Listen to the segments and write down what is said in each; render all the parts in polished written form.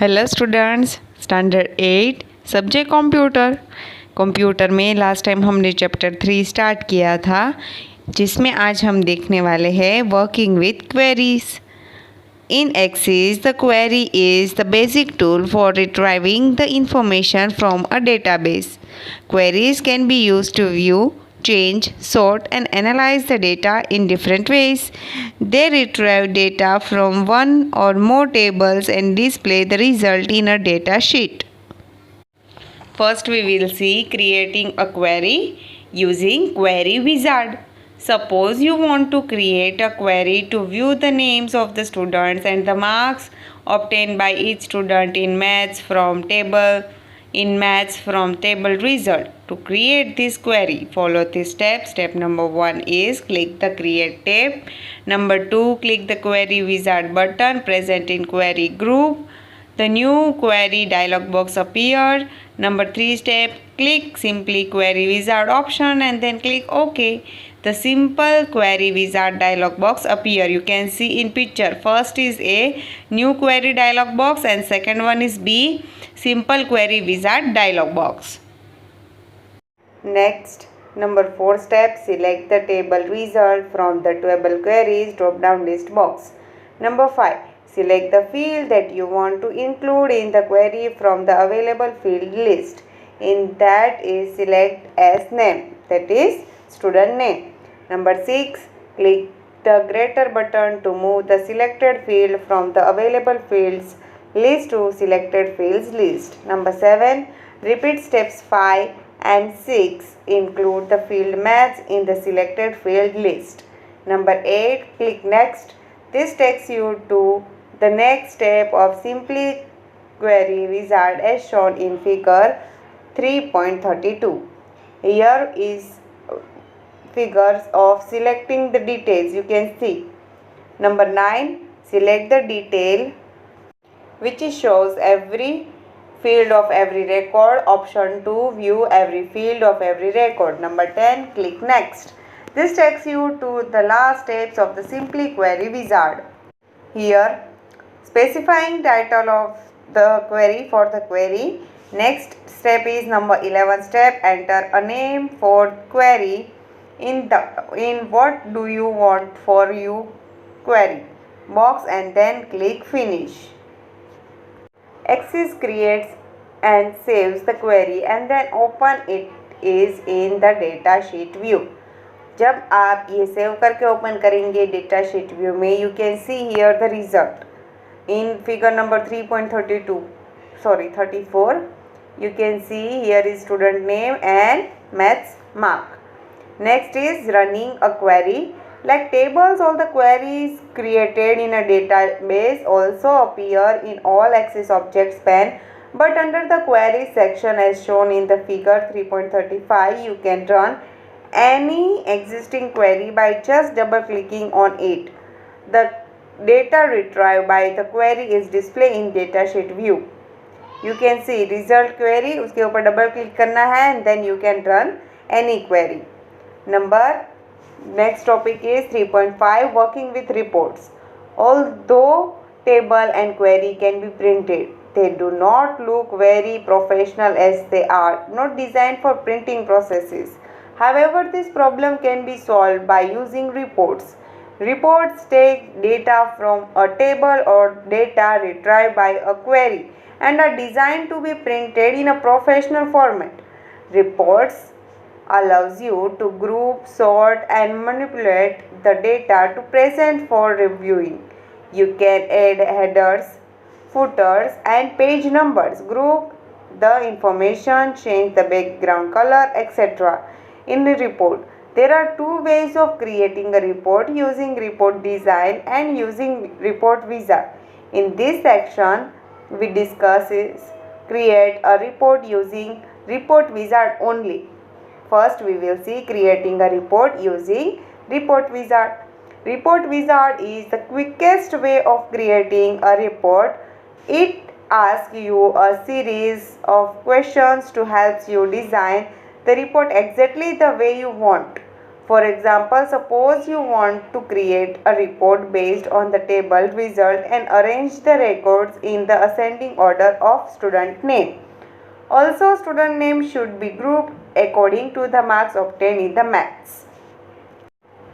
Hello students, standard 8 subject computer में last time हमने chapter 3 start किया था, जिसमें आज हम देखने वाले हैं working with queries. In excess the query is the basic tool for retrieving the information from a database. Queries can be used to view, change, sort, and analyze the data in different ways. They retrieve data from one or more tables and display the result in a data sheet. First, we will see creating a query using Query Wizard. Suppose you want to create a query to view the names of the students and the marks obtained by each student in maths from table result. To create this query, follow this step. Step number 1 is click the create tab. Number 2, click the query wizard button present in query group. The new query dialog box appeared. Number 3 step, click simply query wizard option and then click OK. The simple query wizard dialog box appear. You can see in picture. First is A, new query dialog box, and second one is B, simple query wizard dialog box. Next, number 4 step, select the table result from the table queries drop down list box. Number 5, select the field that you want to include in the query from the available field list. In that is select as name, that is student name. Number 6, click the greater button to move the selected field from the available fields list to selected fields list. Number 7, repeat steps 5 and 6. Include the field maths in the selected field list. Number 8, click next. This takes you to the next step of simply query wizard as shown in figure 3.32. Here is figures of selecting the details. You can see. Number 9, select the detail which shows every field of every record. Option 2, view every field of every record. Number 10, click next. This takes you to the last steps of the simply query wizard. Here, specifying title of the query for the query. Next step is number 11 step, enter a name for query in what do you want for you query box and then click finish. Axis creates and saves the query and then open it is in the data sheet view. जब आप ये save करके open करेंगे data sheet view में, you can see here the result in figure number 34. You can see here is student name and maths mark. Next is running a query. Like tables, all the queries created in a database also appear in all Axis objects pane, but under the query section as shown in the figure 3.35, you can run any existing query by just double clicking on it. The data retrieved by the query is displayed in datasheet view. You can see result query, उसके ऊपर double click करना है and then you can run any query. Next topic is 3.5, working with reports. Although table and query can be printed, they do not look very professional as they are not designed for printing processes. However, this problem can be solved by using reports. Reports take data from a table or data retrieved by a query and are designed to be printed in a professional format. Reports allows you to group, sort and manipulate the data to present for reviewing. You can add headers, footers and page numbers, group the information, change the background color, etc. in the report. There are two ways of creating a report, using report design and using report wizard. In this section, we discuss is create a report using report wizard only. First, we will see creating a report using report wizard. Report wizard is the quickest way of creating a report. It asks you a series of questions to help you design the report exactly the way you want. For example, suppose you want to create a report based on the table result and arrange the records in the ascending order of student name. Also, student name should be grouped according to the marks obtained in the maths.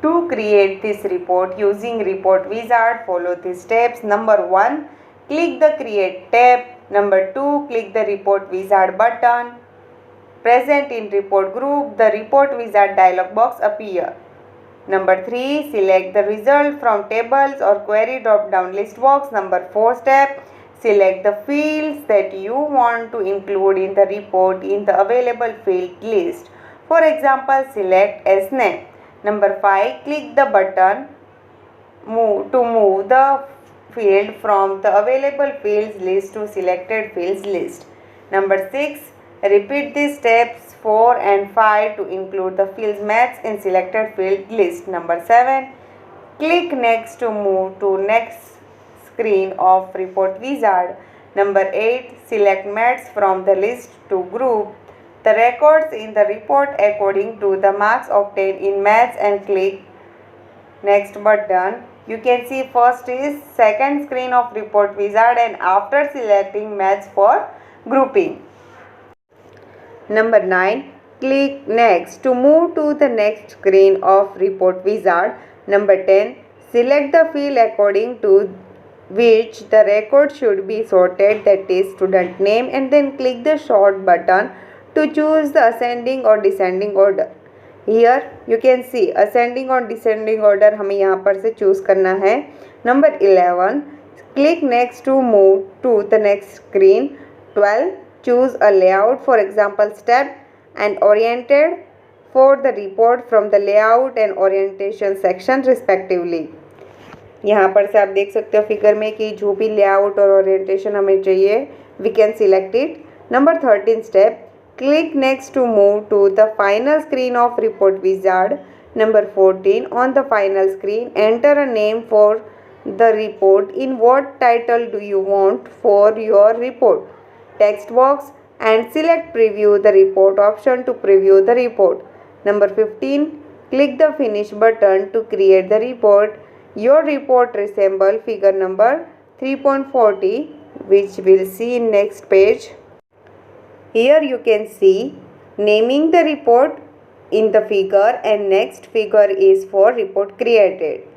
To create this report using Report Wizard, follow these steps. Number 1, click the Create tab. Number 2, click the Report Wizard button. Present in report group, the Report Wizard dialog box appears. Number 3, select the result from tables or query drop-down list box. Number 4 step, select the fields that you want to include in the report in the available field list. For example, select as name. Number 5, click the button to move the field from the available fields list to selected fields list. Number 6, repeat these steps 4 and 5 to include the fields maths in selected field list. Number 7, click next to move to next screen of Report Wizard. Number 8, select maths from the list to group the records in the report according to the marks obtained in maths and click next button. You can see first is second screen of Report Wizard and after selecting maths for grouping. Number 9, click next to move to the next screen of Report Wizard. Number 10, select the field according to which the record should be sorted, that is student name, and then click the sort button to choose the ascending or descending order. Here you can see ascending or descending order हमें यहाँ पर से choose करना है. Number 11, click next to move to the next screen. 12, choose a layout, for example step and oriented for the report from the layout and orientation section respectively. यहाँ पर से आप देख सकते हो फिगर में कि जो भी लेआउट और ओरिएंटेशन हमें चाहिए we can select it. Number 13 step, click next to move to the final screen of Report Wizard. Number 14, on the final screen, enter a name for the report. In what title do you want for your report? Text box and select preview the report option to preview the report. Number 15, click the finish button to create the report. Your report resembles figure number 3.40 which we'll see in next page. Here you can see naming the report in the figure and next figure is for report created.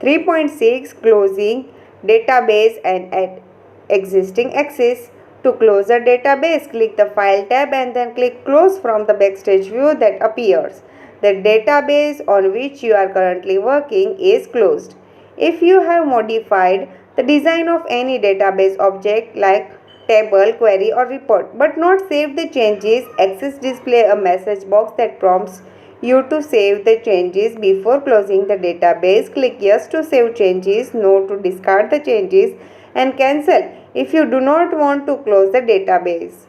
3.6, closing database and at existing access. To close the database, click the file tab and then click close from the backstage view that appears. The database on which you are currently working is closed. If you have modified the design of any database object like table, query or report but not saved the changes, Access display a message box that prompts you to save the changes before closing the database. Click yes to save changes, no to discard the changes, and cancel if you do not want to close the database.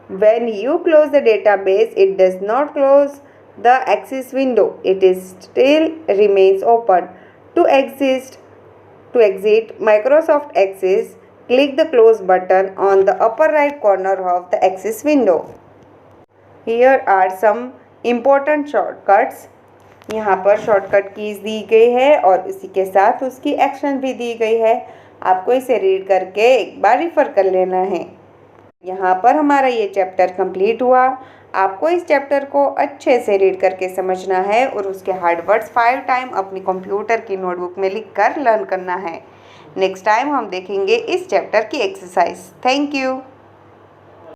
When you close the database, it does not close the Access window. It is still remains open. To exit Microsoft Access, click the close button on the upper right corner of the Access window. Here are some important shortcuts. यहाँ पर shortcut keys दी गई है और इसी के साथ उसकी action भी दी गई है. आपको इसे रीड करके एक बार रिफर कर लेना है. यहाँ पर हमारा ये चैप्टर कंप्लीट हुआ. आपको इस चैप्टर को अच्छे से रीड करके समझना है और उसके हार्ड वर्ड्स 5 टाइम अपनी कंप्यूटर की नोटबुक में लिख कर लर्न करना है. नेक्स्ट टाइम हम देखेंगे इस चैप्टर की एक्सरसाइज. Thank you.